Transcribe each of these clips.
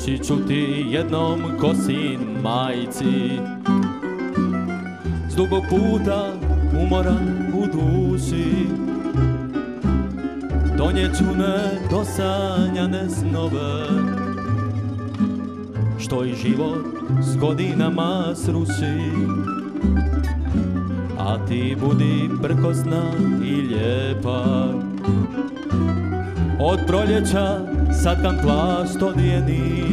Doći ću ti jednom ko sin majci, s dugog puta umoran u duši. Donijeću nedosanjane snove, što i život s godinama sruši. A ti budi prkosna i lijepa, od proljeća satkan plašt odijeni.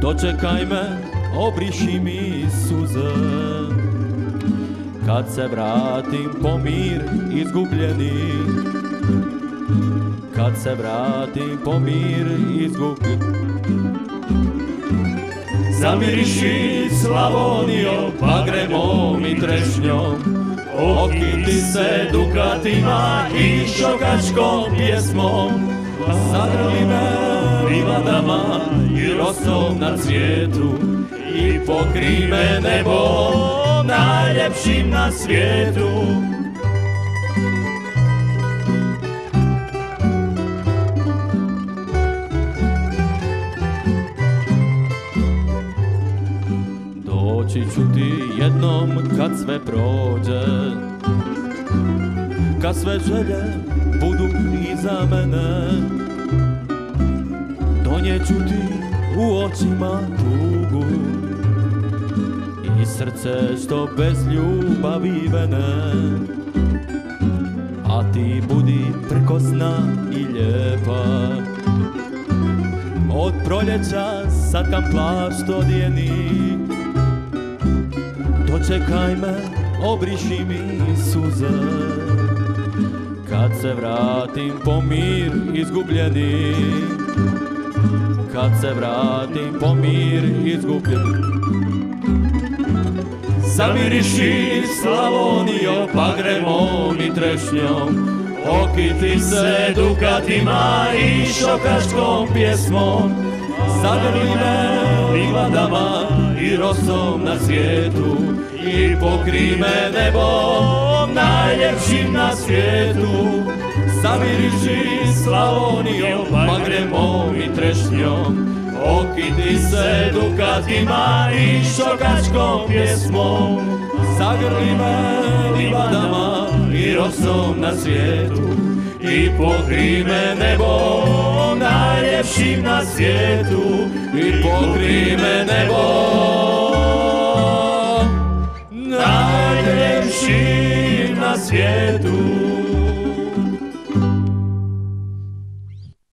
Dočekaj me, obriši mi suze, kad se vratim po mir izgubljeni. Kad se vratim po mir izgubljeni. Zamiriši Slavonijo bagremom i trešnjom, okiti se dukatima i šokačkom pjesmom. Zagrli me livadama i rosom na cvijetu i pokri me nebom najljepšim na svijetu. Doći ću ti jednom kad sve prođe, kad sve želje budu iza mene. Donijeću ti u očima tugu i srce što bez ljubavi vene. A ti budi prkosna i lijepa, od proljeća satkan plašt odijeni. Dočekaj me, obriši mi suze, kad se vratim po mir izgubljeni. Kad se vratim po mir izgubljeni. Zamiriši Slavonijo bagremom i trešnjom, okiti se dukatima i šokačkom pjesmom. Zagrli me livadama i rosom na svijetu i pokri me nebom najljepšim na svijetu. Zamiriši Slavonijo bagremom i trešnjom, okiti se dukatima i šokačkom pjesmom. Zagrli me livadama i rosom na svijetu i pokri me nebom najljepšim na svijetu. I pokri me nebom najljepšim na svijetu.